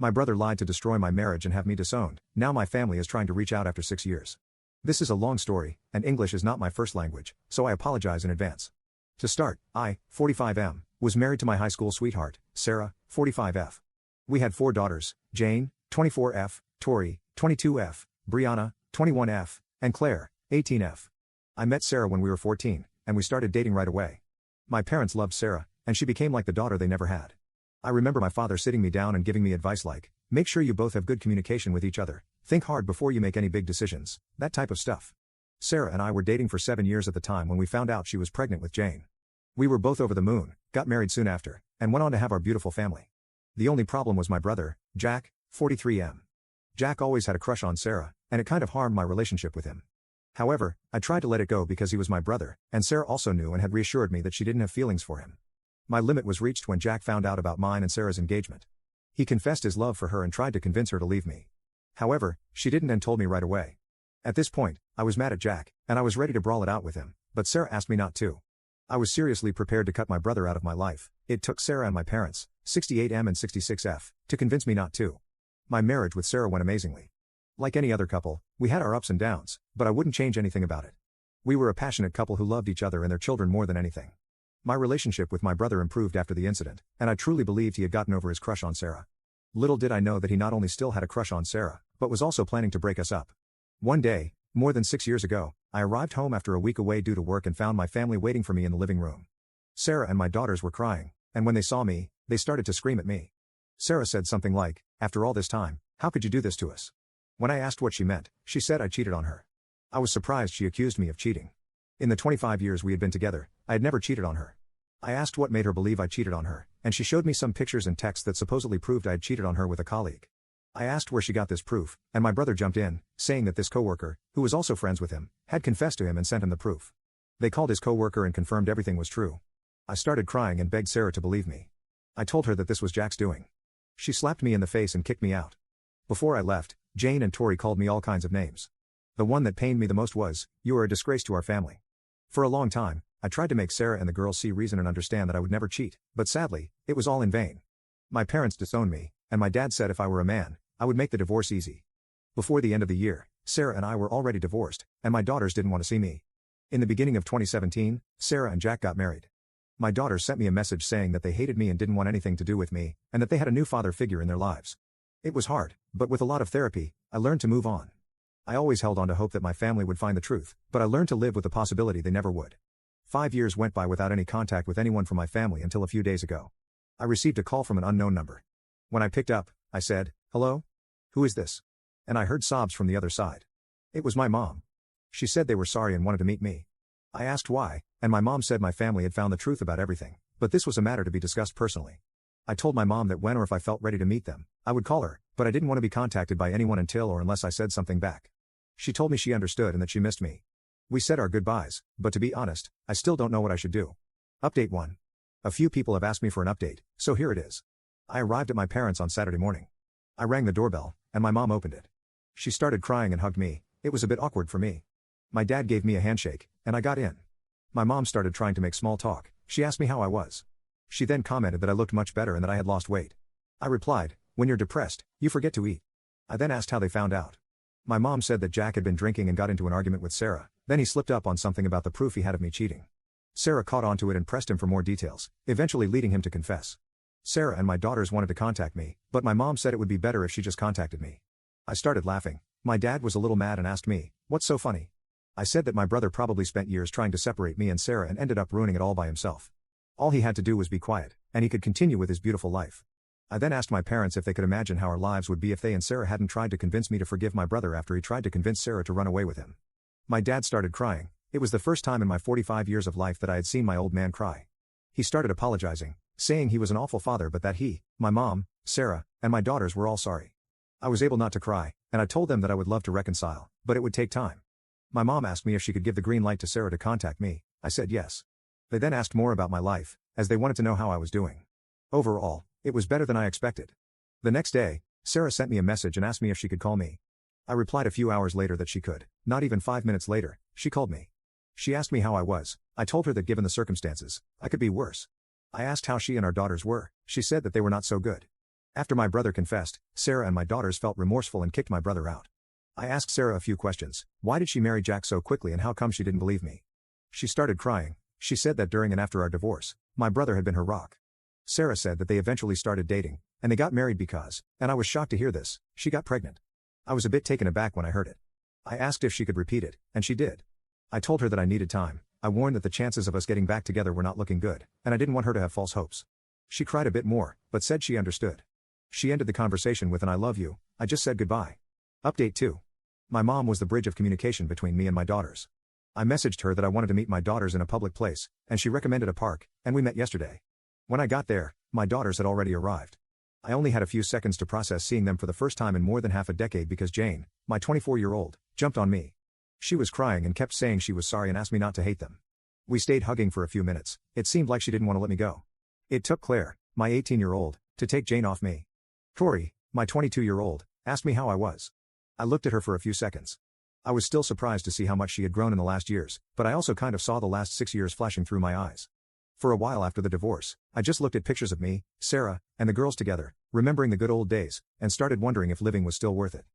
My brother lied to destroy my marriage and have me disowned. Now my family is trying to reach out after 6 years. This is a long story, and English is not my first language, so I apologize in advance. To start, I, 45M, was married to my high school sweetheart, Sarah, 45F. We had 4 daughters, Jane, 24F, Tori, 22F, Brianna, 21F, and Claire, 18F. I met Sarah when we were 14, and we started dating right away. My parents loved Sarah, and she became like the daughter they never had. I remember my father sitting me down and giving me advice like, make sure you both have good communication with each other, think hard before you make any big decisions, that type of stuff. Sarah and I were dating for 7 years at the time when we found out she was pregnant with Jane. We were both over the moon, got married soon after, and went on to have our beautiful family. The only problem was my brother, Jack, 43M. Jack always had a crush on Sarah, and it kind of harmed my relationship with him. However, I tried to let it go because he was my brother, and Sarah also knew and had reassured me that she didn't have feelings for him. My limit was reached when Jack found out about mine and Sarah's engagement. He confessed his love for her and tried to convince her to leave me. However, she didn't and told me right away. At this point, I was mad at Jack, and I was ready to brawl it out with him, but Sarah asked me not to. I was seriously prepared to cut my brother out of my life. It took Sarah and my parents, 68M and 66F, to convince me not to. My marriage with Sarah went amazingly. Like any other couple, we had our ups and downs, but I wouldn't change anything about it. We were a passionate couple who loved each other and their children more than anything. My relationship with my brother improved after the incident, and I truly believed he had gotten over his crush on Sarah. Little did I know that he not only still had a crush on Sarah, but was also planning to break us up. One day, more than 6 years ago, I arrived home after a week away due to work and found my family waiting for me in the living room. Sarah and my daughters were crying, and when they saw me, they started to scream at me. Sarah said something like, "After all this time, how could you do this to us?" When I asked what she meant, she said I cheated on her. I was surprised she accused me of cheating. In the 25 years we had been together, I had never cheated on her. I asked what made her believe I cheated on her, and she showed me some pictures and texts that supposedly proved I had cheated on her with a colleague. I asked where she got this proof, and my brother jumped in, saying that this coworker, who was also friends with him, had confessed to him and sent him the proof. They called his coworker and confirmed everything was true. I started crying and begged Sarah to believe me. I told her that this was Jack's doing. She slapped me in the face and kicked me out. Before I left, Jane and Tori called me all kinds of names. The one that pained me the most was, "You are a disgrace to our family." For a long time, I tried to make Sarah and the girls see reason and understand that I would never cheat, but sadly, it was all in vain. My parents disowned me, and my dad said if I were a man, I would make the divorce easy. Before the end of the year, Sarah and I were already divorced, and my daughters didn't want to see me. In the beginning of 2017, Sarah and Jack got married. My daughters sent me a message saying that they hated me and didn't want anything to do with me, and that they had a new father figure in their lives. It was hard, but with a lot of therapy, I learned to move on. I always held on to hope that my family would find the truth, but I learned to live with the possibility they never would. 5 years went by without any contact with anyone from my family until a few days ago. I received a call from an unknown number. When I picked up, I said, "Hello? Who is this?" And I heard sobs from the other side. It was my mom. She said they were sorry and wanted to meet me. I asked why, and my mom said my family had found the truth about everything, but this was a matter to be discussed personally. I told my mom that when or if I felt ready to meet them, I would call her, but I didn't want to be contacted by anyone until or unless I said something back. She told me she understood and that she missed me. We said our goodbyes, but to be honest, I still don't know what I should do. Update 1. A few people have asked me for an update, so here it is. I arrived at my parents' on Saturday morning. I rang the doorbell, and my mom opened it. She started crying and hugged me. It was a bit awkward for me. My dad gave me a handshake, and I got in. My mom started trying to make small talk. She asked me how I was. She then commented that I looked much better and that I had lost weight. I replied, "When you're depressed, you forget to eat." I then asked how they found out. My mom said that Jack had been drinking and got into an argument with Sarah, then he slipped up on something about the proof he had of me cheating. Sarah caught onto it and pressed him for more details, eventually leading him to confess. Sarah and my daughters wanted to contact me, but my mom said it would be better if she just contacted me. I started laughing. My dad was a little mad and asked me, "What's so funny?" I said that my brother probably spent years trying to separate me and Sarah and ended up ruining it all by himself. All he had to do was be quiet, and he could continue with his beautiful life. I then asked my parents if they could imagine how our lives would be if they and Sarah hadn't tried to convince me to forgive my brother after he tried to convince Sarah to run away with him. My dad started crying. It was the first time in my 45 years of life that I had seen my old man cry. He started apologizing, saying he was an awful father but that he, my mom, Sarah, and my daughters were all sorry. I was able not to cry, and I told them that I would love to reconcile, but it would take time. My mom asked me if she could give the green light to Sarah to contact me. I said yes. They then asked more about my life, as they wanted to know how I was doing. Overall, it was better than I expected. The next day, Sarah sent me a message and asked me if she could call me. I replied a few hours later that she could. Not even 5 minutes later, she called me. She asked me how I was. I told her that given the circumstances, I could be worse. I asked how she and our daughters were. She said that they were not so good. After my brother confessed, Sarah and my daughters felt remorseful and kicked my brother out. I asked Sarah a few questions. Why did she marry Jack so quickly and how come she didn't believe me? She started crying. She said that during and after our divorce, my brother had been her rock. Sarah said that they eventually started dating, and they got married because, and I was shocked to hear this, she got pregnant. I was a bit taken aback when I heard it. I asked if she could repeat it, and she did. I told her that I needed time. I warned that the chances of us getting back together were not looking good, and I didn't want her to have false hopes. She cried a bit more, but said she understood. She ended the conversation with an "I love you, I just said goodbye." Update 2. My mom was the bridge of communication between me and my daughters. I messaged her that I wanted to meet my daughters in a public place, and she recommended a park, and we met yesterday. When I got there, my daughters had already arrived. I only had a few seconds to process seeing them for the first time in more than half a decade because Jane, my 24-year-old, jumped on me. She was crying and kept saying she was sorry and asked me not to hate them. We stayed hugging for a few minutes. It seemed like she didn't want to let me go. It took Claire, my 18-year-old, to take Jane off me. Tori, my 22-year-old, asked me how I was. I looked at her for a few seconds. I was still surprised to see how much she had grown in the last years, but I also kind of saw the last 6 years flashing through my eyes. For a while after the divorce, I just looked at pictures of me, Sarah, and the girls together, remembering the good old days, and started wondering if living was still worth it.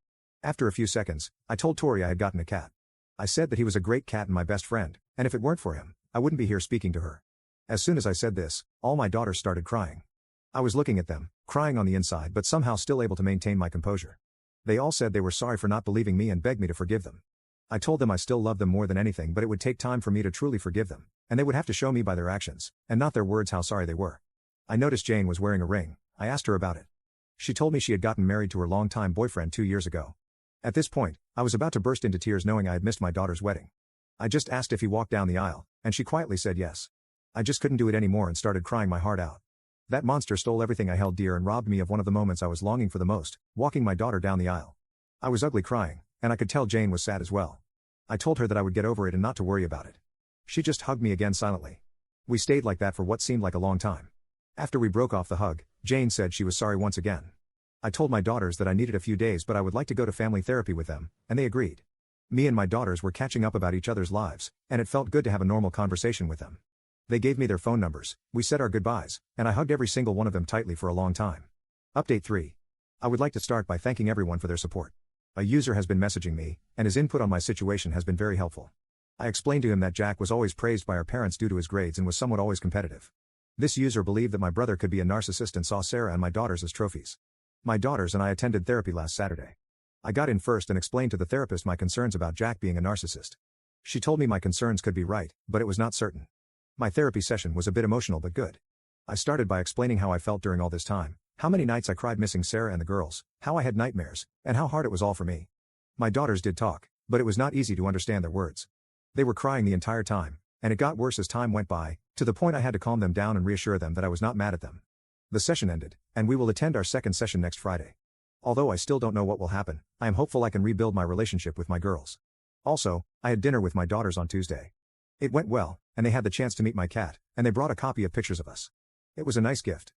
After a few seconds, I told Tori I had gotten a cat. I said that he was a great cat and my best friend, and if it weren't for him, I wouldn't be here speaking to her. As soon as I said this, all my daughters started crying. I was looking at them, crying on the inside but somehow still able to maintain my composure. They all said they were sorry for not believing me and begged me to forgive them. I told them I still loved them more than anything, but it would take time for me to truly forgive them, and they would have to show me by their actions, and not their words, how sorry they were. I noticed Jane was wearing a ring. I asked her about it. She told me she had gotten married to her longtime boyfriend 2 years ago. At this point, I was about to burst into tears knowing I had missed my daughter's wedding. I just asked if he walked down the aisle, and she quietly said yes. I just couldn't do it anymore and started crying my heart out. That monster stole everything I held dear and robbed me of one of the moments I was longing for the most, walking my daughter down the aisle. I was ugly crying, and I could tell Jane was sad as well. I told her that I would get over it and not to worry about it. She just hugged me again silently. We stayed like that for what seemed like a long time. After we broke off the hug, Jane said she was sorry once again. I told my daughters that I needed a few days but I would like to go to family therapy with them, and they agreed. Me and my daughters were catching up about each other's lives, and it felt good to have a normal conversation with them. They gave me their phone numbers, we said our goodbyes, and I hugged every single one of them tightly for a long time. Update 3. I would like to start by thanking everyone for their support. A user has been messaging me, and his input on my situation has been very helpful. I explained to him that Jack was always praised by our parents due to his grades and was somewhat always competitive. This user believed that my brother could be a narcissist and saw Sarah and my daughters as trophies. My daughters and I attended therapy last Saturday. I got in first and explained to the therapist my concerns about Jack being a narcissist. She told me my concerns could be right, but it was not certain. My therapy session was a bit emotional but good. I started by explaining how I felt during all this time, how many nights I cried missing Sarah and the girls, how I had nightmares, and how hard it was all for me. My daughters did talk, but it was not easy to understand their words. They were crying the entire time, and it got worse as time went by, to the point I had to calm them down and reassure them that I was not mad at them. The session ended, and we will attend our second session next Friday. Although I still don't know what will happen, I am hopeful I can rebuild my relationship with my girls. Also, I had dinner with my daughters on Tuesday. It went well, and they had the chance to meet my cat, and they brought a copy of pictures of us. It was a nice gift.